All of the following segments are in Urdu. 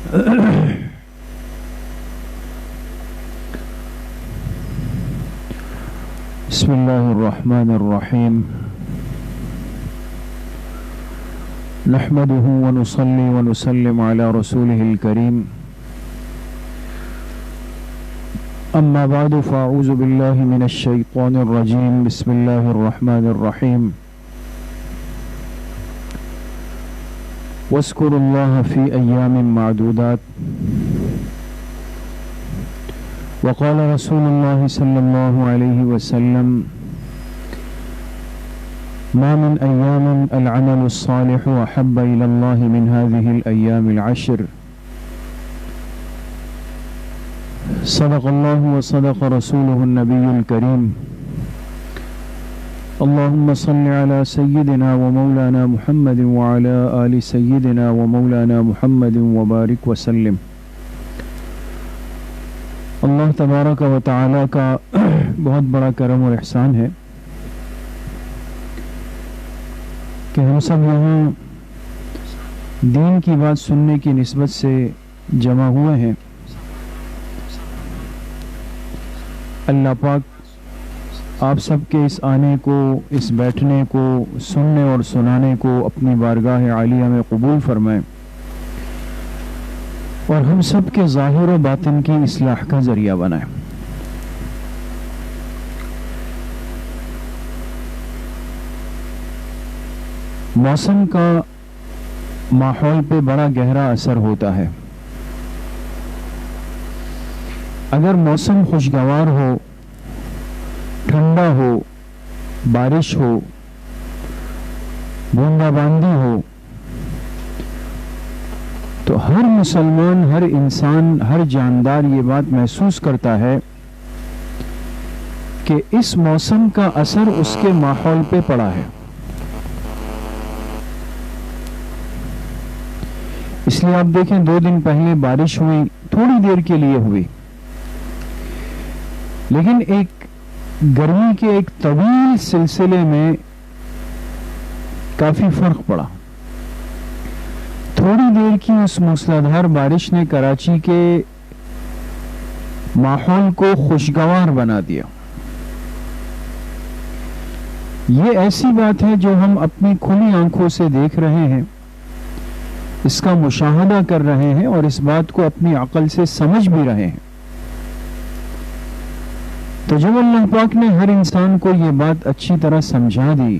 بسم الله الرحمن الرحيم نحمده ونصلي ونسلم على رسوله الكريم أما بعد فأعوذ بالله من الشيطان الرجيم بسم الله الرحمن الرحيم واذكروا الله في أيام معدودات وقال رسول الله صلى الله عليه وسلم ما من أيام العمل الصالح أحب إلى الله من هذه الأيام العشر صدق الله وصدق رسوله النبي الكريم اللهم صل على سيدنا ومولانا محمد وعلى آل سيدنا ومولانا محمد وبارك وسلم. اللہ تبارک و تعالی کا بہت بڑا کرم اور احسان ہے کہ ہم سب یہاں دین کی بات سننے کی نسبت سے جمع ہوئے ہیں. اللہ پاک آپ سب کے اس آنے کو، اس بیٹھنے کو، سننے اور سنانے کو اپنی بارگاہ عالیہ میں قبول فرمائے اور ہم سب کے ظاہر و باطن کی اصلاح کا ذریعہ بنائے. موسم کا ماحول پہ بڑا گہرا اثر ہوتا ہے. اگر موسم خوشگوار ہو، ٹھنڈا ہو، بارش ہو، بوندا باندی ہو، تو ہر مسلمان، ہر انسان، ہر جاندار یہ بات محسوس کرتا ہے کہ اس موسم کا اثر اس کے ماحول پہ پڑا ہے. اس لیے آپ دیکھیں 2 دن پہلے بارش ہوئی، تھوڑی دیر کے لیے ہوئی، لیکن ایک گرمی کے ایک طویل سلسلے میں کافی فرق پڑا. تھوڑی دیر کی اس موسلادھار بارش نے کراچی کے ماحول کو خوشگوار بنا دیا. یہ ایسی بات ہے جو ہم اپنی کھلی آنکھوں سے دیکھ رہے ہیں، اس کا مشاہدہ کر رہے ہیں اور اس بات کو اپنی عقل سے سمجھ بھی رہے ہیں. تو جب اللہ پاک نے ہر انسان کو یہ بات اچھی طرح سمجھا دی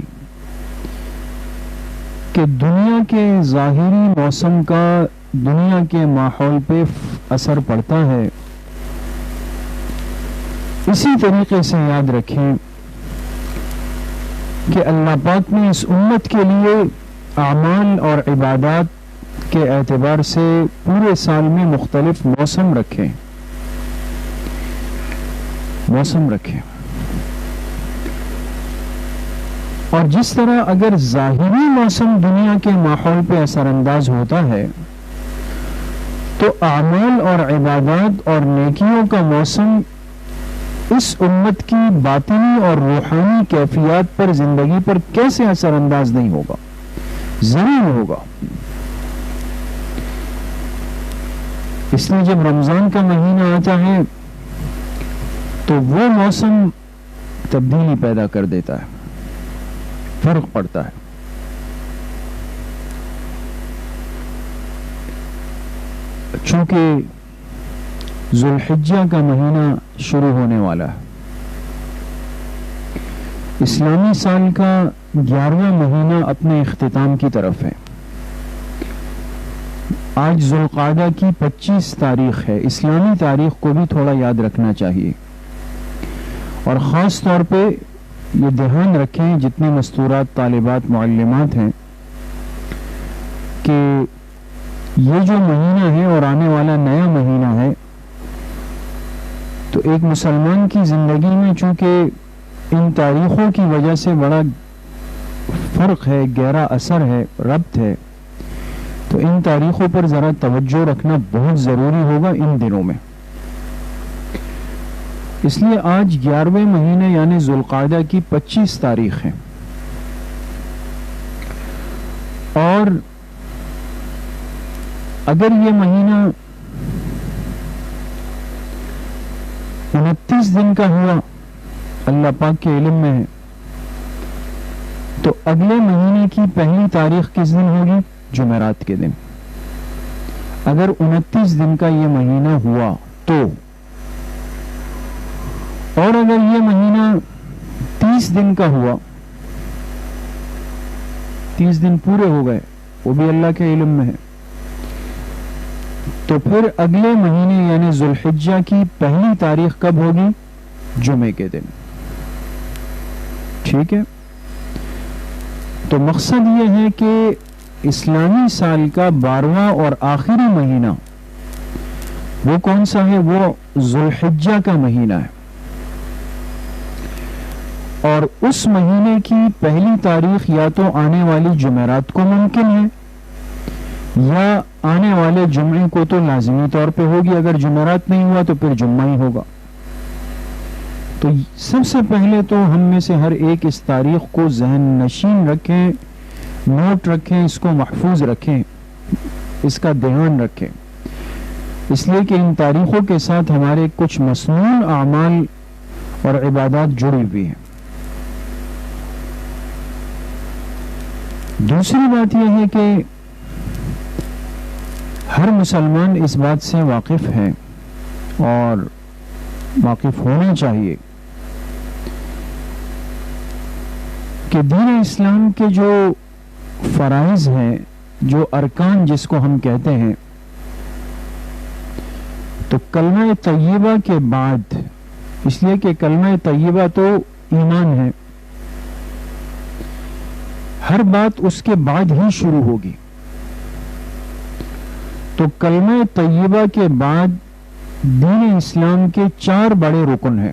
کہ دنیا کے ظاہری موسم کا دنیا کے ماحول پہ اثر پڑتا ہے، اسی طریقے سے یاد رکھیں کہ اللہ پاک نے اس امت کے لیے اعمال اور عبادات کے اعتبار سے پورے سال میں مختلف موسم رکھے. اور جس طرح اگر ظاہری موسم دنیا کے ماحول پہ اثر انداز ہوتا ہے تو اعمال اور عبادات اور نیکیوں کا موسم اس امت کی باطنی اور روحانی کیفیات پر، زندگی پر کیسے اثر انداز نہیں ہوگا؟ ضرور ہوگا. اس لیے جب رمضان کا مہینہ آتا ہے تو وہ موسم تبدیلی پیدا کر دیتا ہے، فرق پڑتا ہے. چونکہ ذوالحجہ کا مہینہ شروع ہونے والا ہے، اسلامی سال کا 11واں مہینہ اپنے اختتام کی طرف ہے. آج ذوالقعدہ کی 25 تاریخ ہے. اسلامی تاریخ کو بھی تھوڑا یاد رکھنا چاہیے اور خاص طور پہ یہ دھیان رکھیں جتنے مستورات طالبات معلمات ہیں کہ یہ جو مہینہ ہے اور آنے والا نیا مہینہ ہے تو ایک مسلمان کی زندگی میں چونکہ ان تاریخوں کی وجہ سے بڑا فرق ہے، گہرا اثر ہے، ربط ہے، تو ان تاریخوں پر ذرا توجہ رکھنا بہت ضروری ہوگا ان دنوں میں. اس لیے آج 11ویں مہینے یعنی ذوالقعدہ کی 25 تاریخ ہے اور اگر یہ مہینہ 29 دن کا ہوا، اللہ پاک کے علم میں ہے، تو اگلے مہینے کی پہلی تاریخ کس دن ہوگی؟ جمعرات کے دن۔ اگر 29 دن کا یہ مہینہ ہوا تو، اور اگر یہ مہینہ 30 دن کا ہوا، 30 دن پورے ہو گئے، وہ بھی اللہ کے علم میں ہے، تو پھر اگلے مہینے یعنی ذوالحجہ کی پہلی تاریخ کب ہوگی؟ جمعے کے دن۔ ٹھیک ہے، تو مقصد یہ ہے کہ اسلامی سال کا 12واں اور آخری مہینہ وہ کون سا ہے؟ وہ ذوالحجہ کا مہینہ ہے، اور اس مہینے کی پہلی تاریخ یا تو آنے والی جمعرات کو ممکن ہے، یا آنے والے جمعے کو تو لازمی طور پہ ہوگی۔ اگر جمعرات نہیں ہوا تو پھر جمعہ ہی ہوگا۔ تو سب سے پہلے تو ہم میں سے ہر ایک اس تاریخ کو ذہن نشین رکھیں، نوٹ رکھیں، اس کو محفوظ رکھیں، اس کا دھیان رکھیں، اس لیے کہ ان تاریخوں کے ساتھ ہمارے کچھ مسنون اعمال اور عبادات جڑی ہوئی ہیں۔ دوسری بات یہ ہے کہ ہر مسلمان اس بات سے واقف ہے اور واقف ہونا چاہیے کہ دین اسلام کے جو فرائض ہیں، جو ارکان جس کو ہم کہتے ہیں، تو کلمہ طیبہ کے بعد، اس لیے کہ کلمہ طیبہ تو ایمان ہے، ہر بات اس کے بعد ہی شروع ہوگی، تو کلمہ طیبہ کے بعد دین اسلام کے 4 بڑے رکن ہیں۔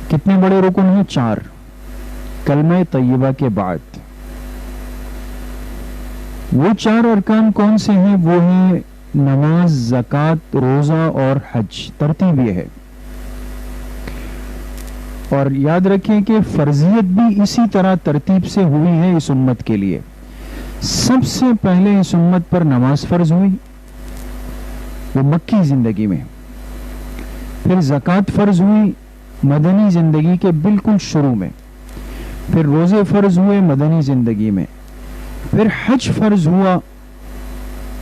کتنے بڑے رکن ہیں؟ 4 کلمہ طیبہ کے بعد۔ وہ 4 ارکان کون سے ہیں؟ وہ ہیں نماز، زکوٰۃ، روزہ اور حج۔ ترتیب یہ ہے، اور یاد رکھیں کہ فرضیت بھی اسی طرح ترتیب سے ہوئی ہے اس امت کے لیے۔ سب سے پہلے اس امت پر نماز فرض ہوئی، وہ مکی زندگی میں، پھر زکوٰۃ فرض ہوئی مدنی زندگی کے بالکل شروع میں، پھر روزے فرض ہوئے مدنی زندگی میں، پھر حج فرض ہوا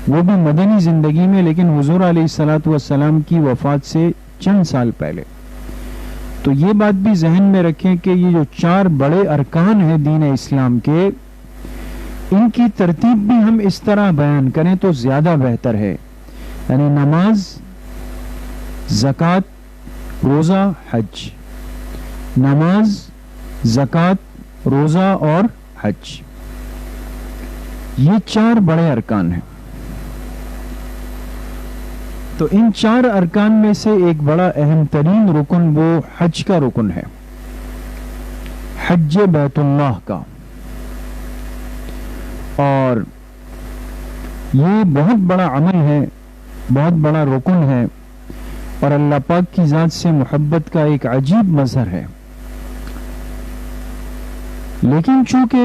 وہ بھی مدنی زندگی میں، لیکن حضور علیہ الصلوۃ والسلام کی وفات سے چند سال پہلے۔ تو یہ بات بھی ذہن میں رکھیں کہ یہ جو 4 بڑے ارکان ہیں دین اسلام کے، ان کی ترتیب بھی ہم اس طرح بیان کریں تو زیادہ بہتر ہے، یعنی نماز، زکوٰۃ، روزہ، حج۔ نماز، زکوٰۃ، روزہ اور حج، یہ 4 بڑے ارکان ہیں۔ تو ان 4 ارکان میں سے ایک بڑا اہم ترین رکن وہ حج کا رکن ہے، حج بیت اللہ کا، اور یہ بہت بڑا عمل ہے، بہت بڑا رکن ہے، اور اللہ پاک کی ذات سے محبت کا ایک عجیب مظہر ہے۔ لیکن چونکہ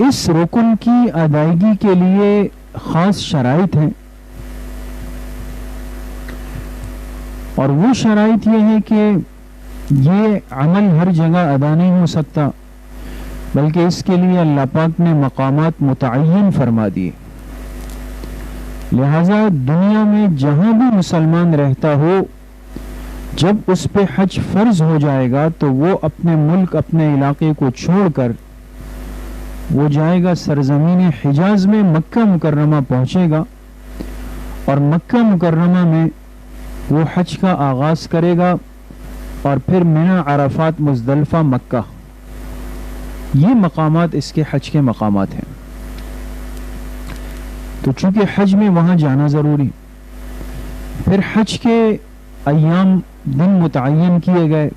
اس رکن کی ادائیگی کے لیے خاص شرائط ہیں، اور وہ شرائط یہ ہے کہ یہ عمل ہر جگہ ادا نہیں ہو سکتا، بلکہ اس کے لیے اللہ پاک نے مقامات متعین فرما دیے۔ لہذا دنیا میں جہاں بھی مسلمان رہتا ہو، جب اس پہ حج فرض ہو جائے گا تو وہ اپنے ملک، اپنے علاقے کو چھوڑ کر وہ جائے گا سرزمین حجاز میں، مکہ مکرمہ پہنچے گا، اور مکہ مکرمہ میں وہ حج کا آغاز کرے گا، اور پھر منی، عرفات، مزدلفہ، مکہ، یہ مقامات اس کے حج کے مقامات ہیں۔ تو چونکہ حج میں وہاں جانا ضروری، پھر حج کے ایام، دن متعین کیے گئے،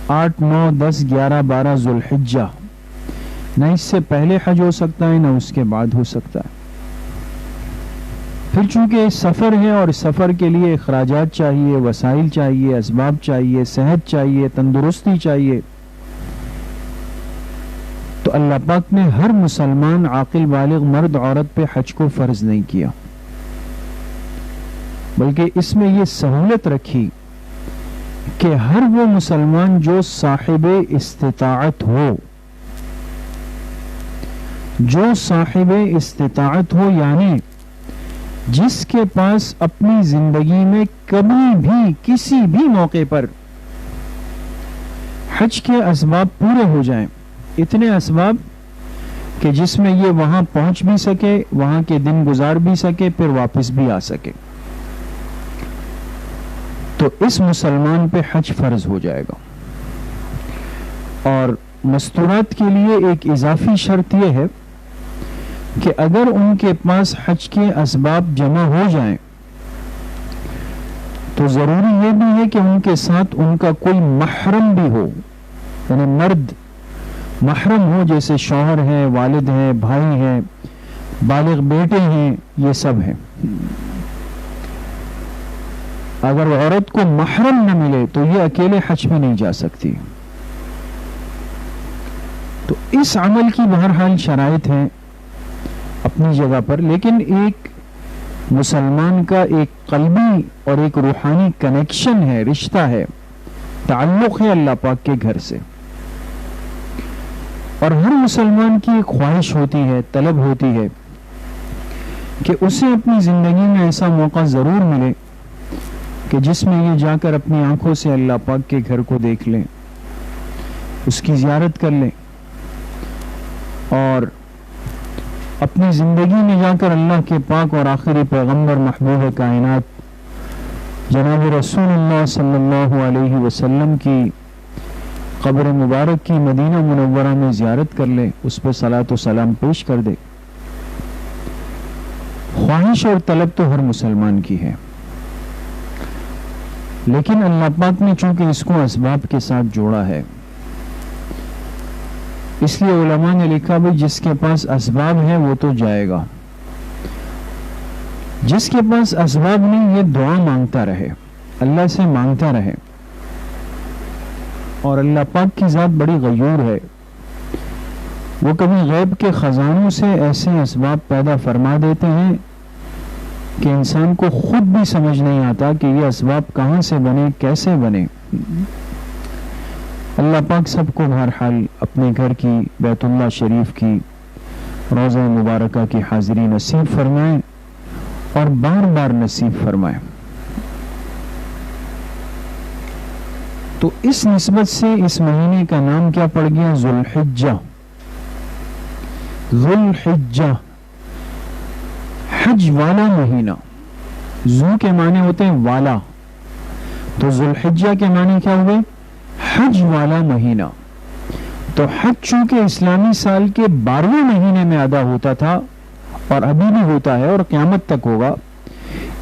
8، 9، 10، 11، 12 ذوالحجہ، نہ اس سے پہلے حج ہو سکتا ہے نہ اس کے بعد ہو سکتا ہے۔ پھر چونکہ سفر ہے اور سفر کے لیے اخراجات چاہیے، وسائل چاہیے، اسباب چاہیے، صحت چاہیے، تندرستی چاہیے، تو تو اللہ پاک نے ہر مسلمان عاقل بالغ مرد عورت پہ حج کو فرض نہیں کیا، بلکہ اس میں یہ سہولت رکھی کہ ہر وہ مسلمان جو صاحب استطاعت ہو، یعنی جس کے پاس اپنی زندگی میں کبھی بھی کسی بھی موقع پر حج کے اسباب پورے ہو جائیں، اتنے اسباب کہ جس میں یہ وہاں پہنچ بھی سکے، وہاں کے دن گزار بھی سکے، پھر واپس بھی آ سکے، تو اس مسلمان پہ حج فرض ہو جائے گا۔ اور مستورات کے لیے ایک اضافی شرط یہ ہے کہ اگر ان کے پاس حج کے اسباب جمع ہو جائیں تو ضروری یہ بھی ہے کہ ان کے ساتھ ان کا کوئی محرم بھی ہو، یعنی مرد محرم ہو، جیسے شوہر ہے، والد ہے، بھائی ہے، بالغ بیٹے ہیں، یہ سب ہیں۔ اگر عورت کو محرم نہ ملے تو یہ اکیلے حج میں نہیں جا سکتی۔ تو اس عمل کی بہرحال شرائط ہیں اپنی جگہ پر، لیکن ایک مسلمان کا ایک قلبی اور ایک روحانی کنیکشن ہے، رشتہ ہے، تعلق ہے اللہ پاک کے گھر سے، اور ہر مسلمان کی ایک خواہش ہوتی ہے، طلب ہوتی ہے کہ اسے اپنی زندگی میں ایسا موقع ضرور ملے کہ جس میں یہ جا کر اپنی آنکھوں سے اللہ پاک کے گھر کو دیکھ لیں، اس کی زیارت کر لیں، اور اپنی زندگی میں جا کر اللہ کے پاک اور آخری پیغمبر محبوب کائنات جناب رسول اللہ صلی اللہ علیہ وسلم کی قبر مبارک کی مدینہ منورہ میں زیارت کر لے، اس پہ صلاۃ و سلام پیش کر دے۔ خواہش اور طلب تو ہر مسلمان کی ہے، لیکن اللہ پاک نے چونکہ اس کو اسباب کے ساتھ جوڑا ہے، اس لیے علماء نے لکھا بھی جس کے پاس اسباب ہے وہ تو جائے گا، جس کے پاس اسباب نہیں یہ دعا مانگتا رہے، اللہ سے مانگتا رہے۔ اور اللہ پاک کی ذات بڑی غیور ہے، وہ کبھی غیب کے خزانوں سے ایسے اسباب پیدا فرما دیتے ہیں کہ انسان کو خود بھی سمجھ نہیں آتا کہ یہ اسباب کہاں سے بنے، کیسے بنے۔ اللہ پاک سب کو بہرحال اپنے گھر کی، بیت اللہ شریف کی روضہ مبارکہ کی حاضری نصیب فرمائے اور بار بار نصیب فرمائے۔ تو اس نسبت سے اس مہینے کا نام کیا پڑ گیا؟ ذوالحجہ۔ ذوالحجہ حج والا مہینہ، ذو کے معنی ہوتے ہیں والا، تو ذوالحجہ کے معنی کیا ہوئے؟ حج والا مہینہ۔ تو حج چونکہ اسلامی سال کے 12ویں مہینے میں ادا ہوتا تھا اور ابھی بھی ہوتا ہے اور قیامت تک ہوگا،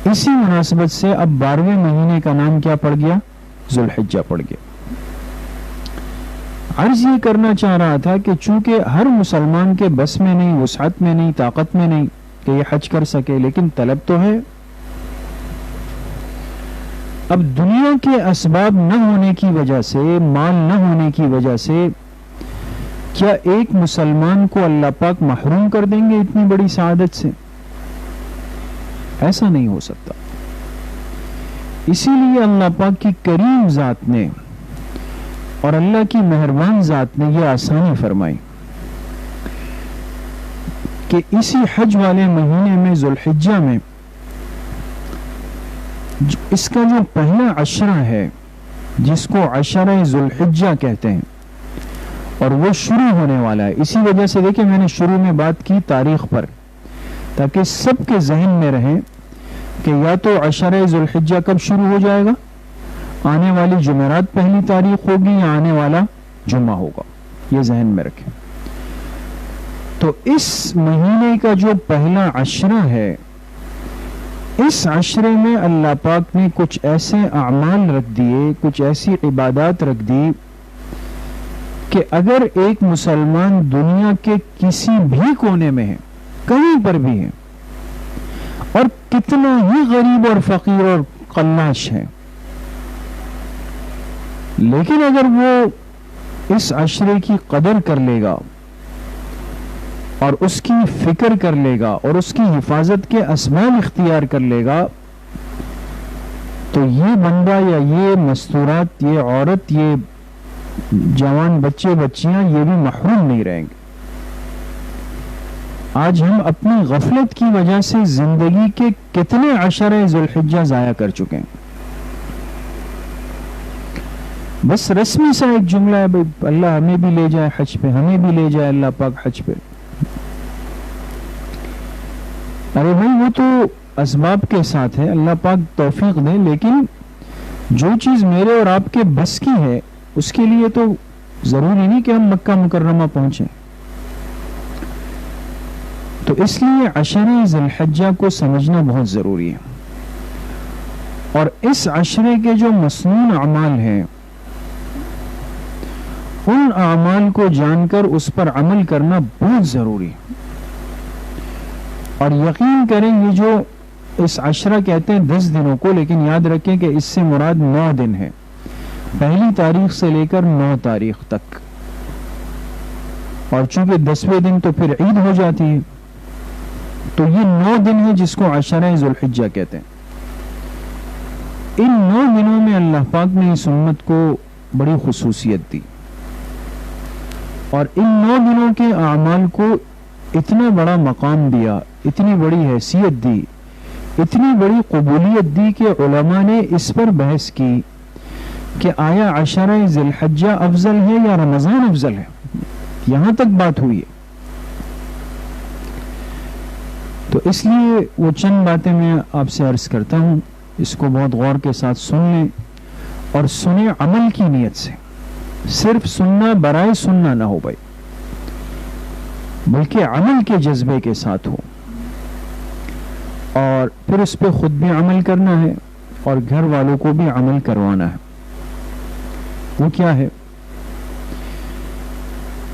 اسی مناسبت سے اب 12ویں مہینے کا نام کیا پڑ گیا؟ ذوالحجہ پڑ گیا۔ عرض یہ کرنا چاہ رہا تھا کہ چونکہ ہر مسلمان کے بس میں نہیں، وسعت میں نہیں، طاقت میں نہیں کہ یہ حج کر سکے، لیکن طلب تو ہے۔ اب دنیا کے اسباب نہ ہونے کی وجہ سے، مال نہ ہونے کی وجہ سے کیا ایک مسلمان کو اللہ پاک محروم کر دیں گے اتنی بڑی سعادت سے؟ ایسا نہیں ہو سکتا۔ اسی لیے اللہ پاک کی کریم ذات نے اور اللہ کی مہربان ذات نے یہ آسانی فرمائی کہ اسی حج والے مہینے میں ذوالحجہ میں اس کا جو پہلا عشرہ ہے، جس کو عشرہ ذوالحجہ کہتے ہیں، اور وہ شروع ہونے والا ہے۔ اسی وجہ سے دیکھیں میں نے شروع میں بات کی تاریخ پر، تاکہ سب کے ذہن میں رہے کہ یا تو عشرہ ذوالحجہ کب شروع ہو جائے گا، آنے والی جمعرات پہلی تاریخ ہوگی یا آنے والا جمعہ ہوگا، یہ ذہن میں رکھیں۔ تو اس مہینے کا جو پہلا عشرہ ہے، اس عشرے میں اللہ پاک نے کچھ ایسے اعمال رکھ دیے، کچھ ایسی عبادات رکھ دی کہ اگر ایک مسلمان دنیا کے کسی بھی کونے میں ہے، کہیں پر بھی ہے، اور کتنا ہی غریب اور فقیر اور قلاش ہے، لیکن اگر وہ اس عشرے کی قدر کر لے گا، اور اس کی فکر کر لے گا اور اس کی حفاظت کے اسباب اختیار کر لے گا تو یہ بندہ یا یہ مستورات، یہ عورت، یہ جوان بچے بچیاں یہ بھی محروم نہیں رہیں گے۔ آج ہم اپنی غفلت کی وجہ سے زندگی کے کتنے عشرے ذوالحجہ ضائع کر چکے ہیں۔ بس رسمی سا ایک جملہ ہے، بھئی اللہ ہمیں بھی لے جائے حج پہ، ہمیں بھی لے جائے اللہ پاک حج پہ۔ ارے بھائی وہ تو اسباب کے ساتھ ہے، اللہ پاک توفیق دے، لیکن جو چیز میرے اور آپ کے بس کی ہے اس کے لیے تو ضروری نہیں کہ ہم مکہ مکرمہ پہنچیں۔ تو اس لیے عشرے ذی الحجہ کو سمجھنا بہت ضروری ہے، اور اس عشرے کے جو مسنون اعمال ہیں ان اعمال کو جان کر اس پر عمل کرنا بہت ضروری ہے۔ اور یقین کریں یہ جو اس عشرہ کہتے ہیں 10 دنوں کو، لیکن یاد رکھیں کہ اس سے مراد 9 دن ہے، پہلی تاریخ سے لے کر 9 تاریخ تک، اور چونکہ 10ویں دن تو پھر عید ہو جاتی ہے، تو یہ 9 دن ہے جس کو عشرہ ذوالحجہ کہتے ہیں۔ ان 9 دنوں میں اللہ پاک نے اس امت کو بڑی خصوصیت دی، اور ان 9 دنوں کے اعمال کو اتنا بڑا مقام دیا، اتنی بڑی حیثیت دی، اتنی بڑی قبولیت دی کہ علماء نے اس پر بحث کی کہ آیا عشرہ ذی الحجہ افضل ہے یا رمضان افضل ہے، یہاں تک بات ہوئی ہے۔ تو اس لیے وہ چند باتیں میں آپ سے عرض کرتا ہوں، اس کو بہت غور کے ساتھ سن لیں، اور سنیں عمل کی نیت سے، صرف سننا برائے سننا نہ ہو بھائی، بلکہ عمل کے جذبے کے ساتھ ہو، اور پھر اس پہ خود بھی عمل کرنا ہے اور گھر والوں کو بھی عمل کروانا ہے۔ وہ کیا ہے؟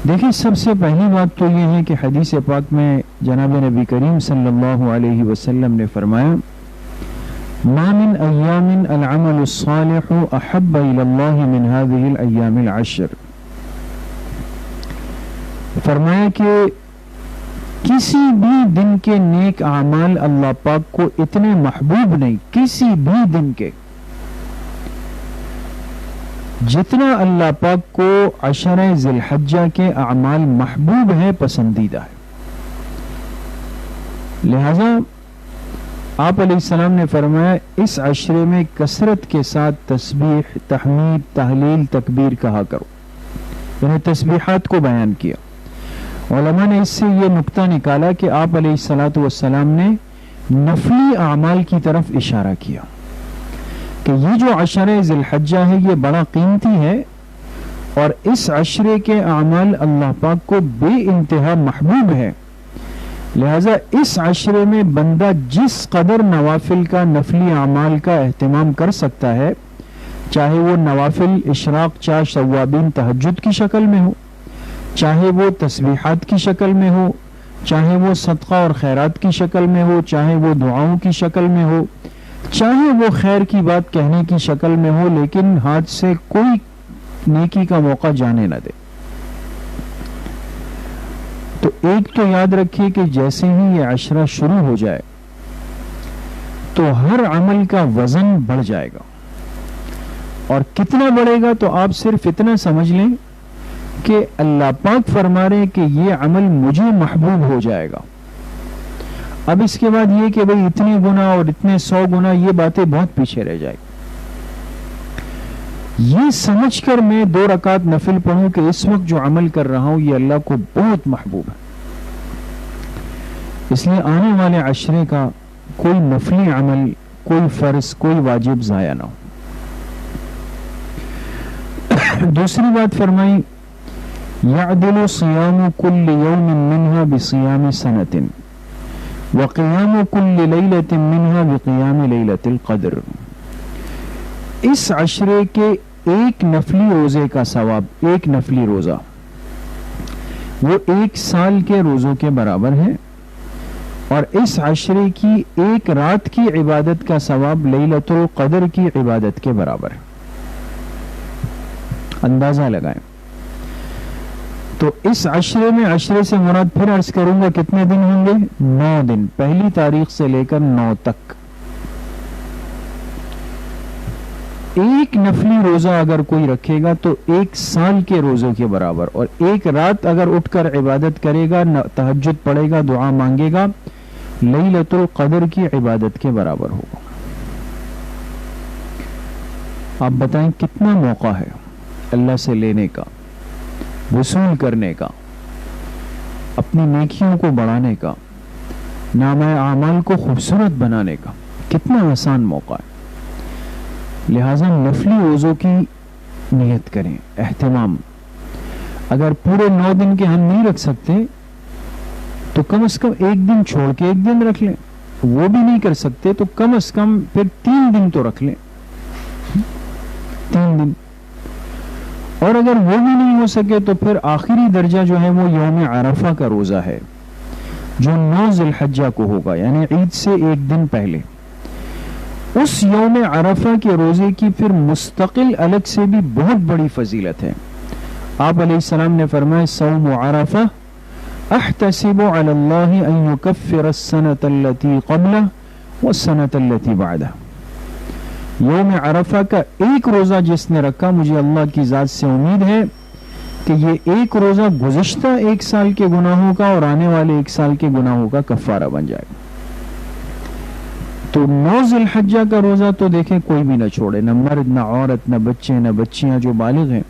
دیکھیں، سب سے پہلی بات تو یہ ہے کہ حدیث پاک میں جناب نبی کریم صلی اللہ علیہ وسلم نے فرمایا ما من ایام العمل الصالح احب الى اللہ من هذه الایام العشر، فرمایا کہ کسی بھی دن کے نیک اعمال اللہ پاک کو اتنے محبوب نہیں، کسی بھی دن کے، جتنا اللہ پاک کو عشرہ ذی الحجہ کے اعمال محبوب ہے، پسندیدہ ہے۔ لہذا آپ علیہ السلام نے فرمایا اس عشرے میں کثرت کے ساتھ تسبیح، تحمید، تحلیل، تکبیر کہا کرو، یعنی تسبیحات کو بیان کیا۔ علماء نے اس سے یہ نقطہ نکالا کہ آپ علیہ الصلاۃ والسلام نے نفلی اعمال کی طرف اشارہ کیا کہ یہ جو عشرہ ذی الحجہ ہے یہ بڑا قیمتی ہے، اور اس عشرے کے اعمال اللہ پاک کو بے انتہا محبوب ہے۔ لہذا اس عشرے میں بندہ جس قدر نوافل کا، نفلی اعمال کا اہتمام کر سکتا ہے، چاہے وہ نوافل اشراق، چاش، ثوابین، تہجد کی شکل میں ہو، چاہے وہ تسبیحات کی شکل میں ہو، چاہے وہ صدقہ اور خیرات کی شکل میں ہو، چاہے وہ دعاؤں کی شکل میں ہو، چاہے وہ خیر کی بات کہنے کی شکل میں ہو، لیکن ہاتھ سے کوئی نیکی کا موقع جانے نہ دے۔ تو ایک تو یاد رکھیے کہ جیسے ہی یہ عشرہ شروع ہو جائے تو ہر عمل کا وزن بڑھ جائے گا، اور کتنا بڑھے گا تو آپ صرف اتنا سمجھ لیں کہ اللہ پاک فرما رہے کہ یہ عمل مجھے محبوب ہو جائے گا۔ اب اس کے بعد یہ کہ بھئی اتنے گنا اور اتنے 100 گنا، یہ باتیں بہت پیچھے رہ جائے گی۔ یہ سمجھ کر میں 2 رکعت نفل پڑھوں کہ اس وقت جو عمل کر رہا ہوں یہ اللہ کو بہت محبوب ہے۔ اس لیے آنے والے عشرے کا کوئی نفلی عمل، کوئی فرض، کوئی واجب ضائع نہ ہو۔ دوسری بات فرمائی يعدل صيام كل يوم منها بصيام سنة وقيام كل ليلة منها بقيام ليلة القدر۔ اس عشرے کے ایک نفلی روزے کا ثواب، ایک نفلی روزہ وہ 1 سال کے روزوں کے برابر ہے، اور اس عشرے کی ایک رات کی عبادت کا ثواب لیلۃ القدر کی عبادت کے برابر ہے۔ اندازہ لگائیں۔ تو اس عشرے میں، عشرے سے مراد پھر عرض کروں گا کتنے دن ہوں گے؟ 9 دن، پہلی تاریخ سے لے کر 9 تک۔ ایک نفلی روزہ اگر کوئی رکھے گا تو 1 سال کے روزوں کے برابر، اور ایک رات اگر اٹھ کر عبادت کرے گا، تہجد پڑھے گا، دعا مانگے گا، لیلۃ القدر کی عبادت کے برابر ہوگا۔ آپ بتائیں کتنا موقع ہے اللہ سے لینے کا، وصول کرنے کا، اپنی نیکیوں کو بڑھانے کا، نامہ اعمال کو خوبصورت بنانے کا، کتنا آسان موقع ہے۔ لہذا نفلی روزوں کی نیت کریں، اہتمام۔ اگر پورے 9 دن کے ہم نہیں رکھ سکتے تو کم از کم 1 دن چھوڑ کے 1 دن رکھ لیں، وہ بھی نہیں کر سکتے تو کم از کم پھر 3 دن تو رکھ لیں، 3 دن۔ اور اگر وہ بھی نہیں ہو سکے تو پھر آخری درجہ جو ہے وہ یوم عرفہ کا روزہ ہے، جو 9 ذی الحجہ کو ہوگا، یعنی عید سے 1 دن پہلے۔ اس یوم عرفہ کے روزے کی پھر مستقل الگ سے بھی بہت بڑی فضیلت ہے۔ آپ علیہ السلام نے فرمایا صوم عرفہ احتسب علی اللہ ان یکفر السنۃ التي قبلہ والسنۃ التي بعدہ۔ یوم عرفہ کا ایک روزہ جس نے رکھا، مجھے اللہ کی ذات سے امید ہے کہ یہ ایک روزہ گزشتہ 1 سال کے گناہوں کا اور آنے والے 1 سال کے گناہوں کا کفارہ بن جائے گا۔ تو 9 ذی الحجہ کا روزہ تو دیکھیں کوئی بھی نہ چھوڑے، نہ مرد، نہ عورت، نہ بچے، نہ بچیاں جو بالغ ہیں،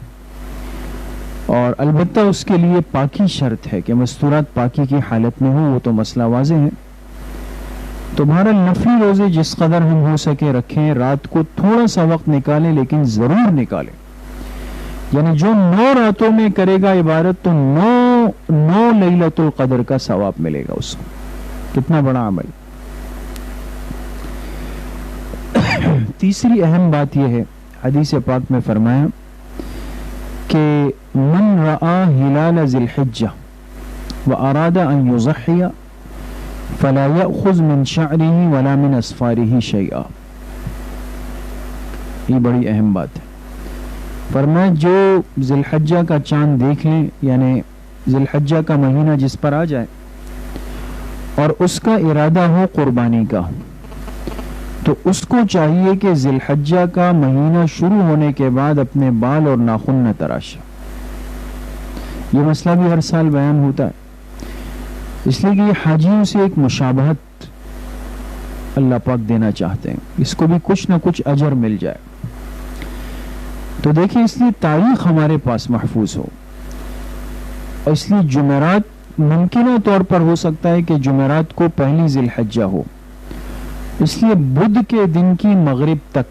اور البتہ اس کے لیے پاکی شرط ہے کہ مستورات پاکی کی حالت میں ہوں، وہ تو مسئلہ واضح ہے۔ تو بہرحال نفلی روزے جس قدر ہم ہو سکے رکھیں، رات کو تھوڑا سا وقت نکالیں لیکن ضرور نکالیں، یعنی جو 9 راتوں میں کرے گا عبادت تو 9 لیلۃ القدر کا ثواب ملے گا اس کو۔ کتنا بڑا عمل۔ تیسری اہم بات یہ ہے، حدیث پاک میں فرمایا کہ من رآ ہلال ذی الحجہ واراد ان یضحی فلا یأخذ من شعرہ ولا من اصفارہ شیئا۔ یہ بڑی اہم بات ہے۔ فرمایا جو ذی الحجہ کا چاند دیکھ لیں، یعنی ذی الحجہ کا مہینہ جس پر آ جائے اور اس کا ارادہ ہو قربانی کا، تو اس کو چاہیے کہ ذی الحجہ کا مہینہ شروع ہونے کے بعد اپنے بال اور ناخن نہ تراشے۔ یہ مسئلہ بھی ہر سال بیان ہوتا ہے، اس لیے کہ یہ حاجیوں سے ایک مشابہت اللہ پاک دینا چاہتے ہیں، اس کو بھی کچھ نہ کچھ اجر مل جائے۔ تو دیکھیں اس لیے تاریخ ہمارے پاس محفوظ ہو، اور اس لیے جمعرات ممکنہ طور پر ہو سکتا ہے کہ جمعرات کو پہلی ذی الحجہ ہو، اس لیے بدھ کے دن کی مغرب تک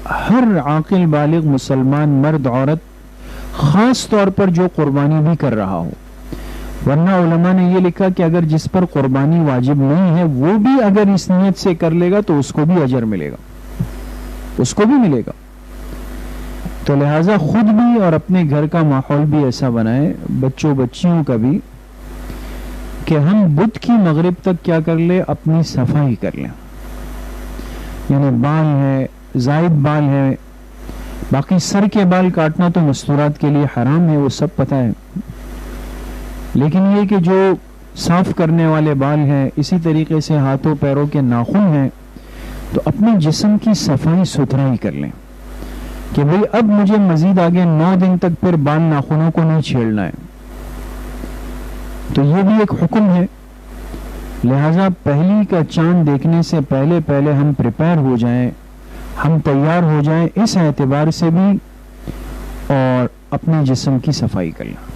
ہر عاقل بالغ مسلمان مرد عورت، خاص طور پر جو قربانی بھی کر رہا ہو، ورنہ علماء نے یہ لکھا کہ اگر جس پر قربانی واجب نہیں ہے وہ بھی اگر اس نیت سے کر لے گا تو اس کو بھی اجر ملے گا، اس کو بھی ملے گا۔ تو لہٰذا خود بھی اور اپنے گھر کا ماحول بھی ایسا بنائے، بچوں بچیوں کا بھی، کہ ہم بدھ کی مغرب تک کیا کر لیں، اپنی صفائی کر لیں، یعنی بال ہے، زائد بال ہے، باقی سر کے بال کاٹنا تو مستورات کے لیے حرام ہے، وہ سب پتہ ہے، لیکن یہ کہ جو صاف کرنے والے بال ہیں، اسی طریقے سے ہاتھوں پیروں کے ناخن ہیں، تو اپنے جسم کی صفائی ستھرائی کر لیں کہ بھئی اب مجھے مزید آگے 9 دن تک پھر بال ناخنوں کو نہیں چھیڑنا ہے۔ تو یہ بھی ایک حکم ہے، لہذا پہلی کا چاند دیکھنے سے پہلے ہم پریپیئر ہو جائیں، ہم تیار ہو جائیں اس اعتبار سے بھی، اور اپنے جسم کی صفائی کر لیں۔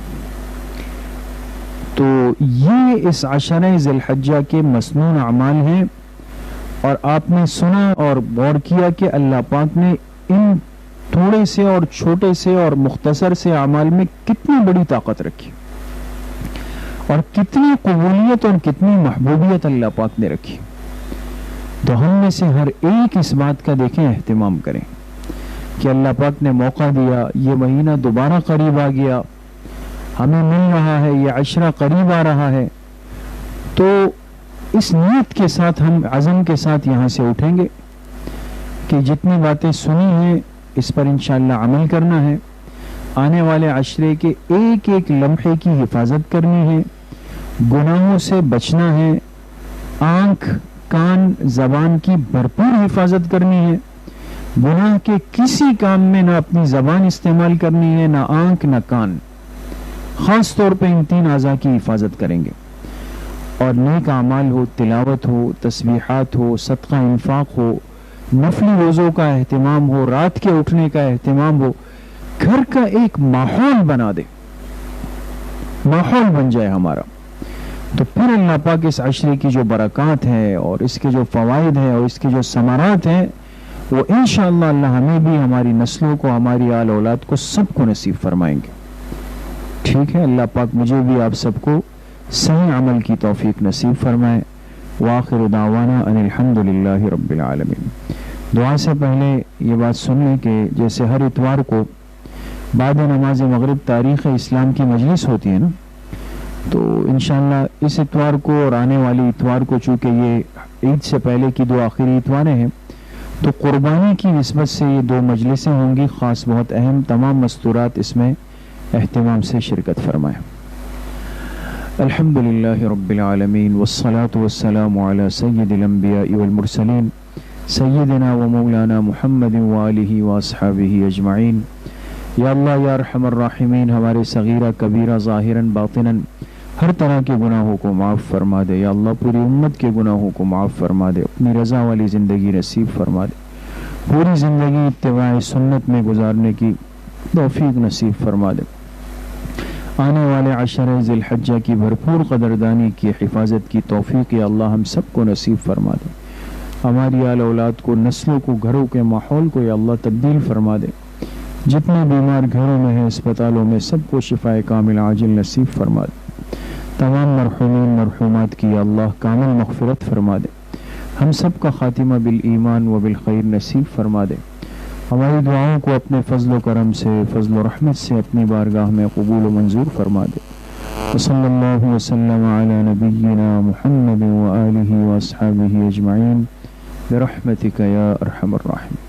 تو یہ اس عشرہ ذی الحجہ کے مسنون اعمال ہیں، اور آپ نے سنا اور غور کیا کہ اللہ پاک نے ان تھوڑے سے اور چھوٹے سے اور مختصر سے اعمال میں کتنی بڑی طاقت رکھی، اور کتنی قبولیت اور کتنی محبوبیت اللہ پاک نے رکھی۔ تو ہم میں سے ہر ایک اس بات کا دیکھیں اہتمام کریں کہ اللہ پاک نے موقع دیا، یہ مہینہ دوبارہ قریب آ گیا، ہمیں مل رہا ہے، یہ عشرہ قریب آ رہا ہے، تو اس نیت کے ساتھ ہم عزم کے ساتھ یہاں سے اٹھیں گے کہ جتنی باتیں سنی ہیں اس پر انشاءاللہ عمل کرنا ہے، آنے والے عشرے کے ایک ایک لمحے کی حفاظت کرنی ہے، گناہوں سے بچنا ہے، آنکھ کان زبان کی بھرپور حفاظت کرنی ہے، گناہ کے کسی کام میں نہ اپنی زبان استعمال کرنی ہے، نہ آنکھ نہ کان، خاص طور پہ ان 3 اعضاء کی حفاظت کریں گے، اور نیک اعمال ہو، تلاوت ہو، تسبیحات ہو، صدقہ انفاق ہو، نفلی روزوں کا اہتمام ہو، رات کے اٹھنے کا اہتمام ہو، گھر کا ایک ماحول بنا دے، ماحول بن جائے ہمارا، تو پھر اللہ پاک اس عشرے کی جو برکات ہے اور اس کے جو فوائد ہیں اور اس کے جو ثمرات ہیں وہ انشاءاللہ اللہ ہمیں بھی، ہماری نسلوں کو، ہماری آل اولاد کو، سب کو نصیب فرمائیں گے۔ ٹھیک ہے، اللہ پاک مجھے بھی آپ سب کو صحیح عمل کی توفیق نصیب فرمائے۔ وآخر دعوانا ان الحمدللہ رب العالمین۔ دعا سے پہلے یہ بات سن لیں کہ جیسے ہر اتوار کو بعد نماز مغرب تاریخ اسلام کی مجلس ہوتی ہے نا، تو انشاءاللہ اس اتوار کو اور آنے والی اتوار کو، چونکہ یہ عید سے پہلے کی 2 آخری اتواریں ہیں، تو قربانی کی نسبت سے یہ 2 مجلسیں ہوں گی خاص، بہت اہم، تمام مستورات اس میں اہتمام سے شرکت فرمائیں۔ الحمدللہ رب العالمین والصلاة والسلام علی سید الانبیاء والمرسلین سیدنا و مولانا محمد وآلہ واصحابہ اجمعین۔ یا اللہ یا ارحم الراحمین، ہمارے صغیرہ کبیرہ ظاہراً باطناً ہر طرح کے گناہوں کو معاف فرما دے۔ یا اللہ پوری امت کے گناہوں کو معاف فرما دے، اپنی رضا والی زندگی نصیب فرما دے، پوری زندگی اتباع سنت میں گزارنے کی توفیق نصیب فرما دے، آنے والے عشرہ ذی الحجہ کی بھرپور قدردانی کی، حفاظت کی توفیق یا اللہ ہم سب کو نصیب فرما دے، ہماری آل اولاد کو، نسلوں کو، گھروں کے ماحول کو یا اللہ تبدیل فرما دے، جتنے بیمار گھروں میں ہیں، اسپتالوں میں، سب کو شفاء کامل عاجل نصیب فرما دے، تمام مرحومین مرحومات کی یا اللہ کامل مغفرت فرما دے، ہم سب کا خاتمہ بالایمان و بالخیر نصیب فرما دے، ہماری دعاؤں کو اپنے فضل و کرم سے، فضل و رحمت سے اپنی بارگاہ میں قبول و منظور فرما دے۔ وصلی اللہ وسلم علی نبینا محمد و آلہ و اصحابہ اجمعین برحمتک یا ارحم الراحمین۔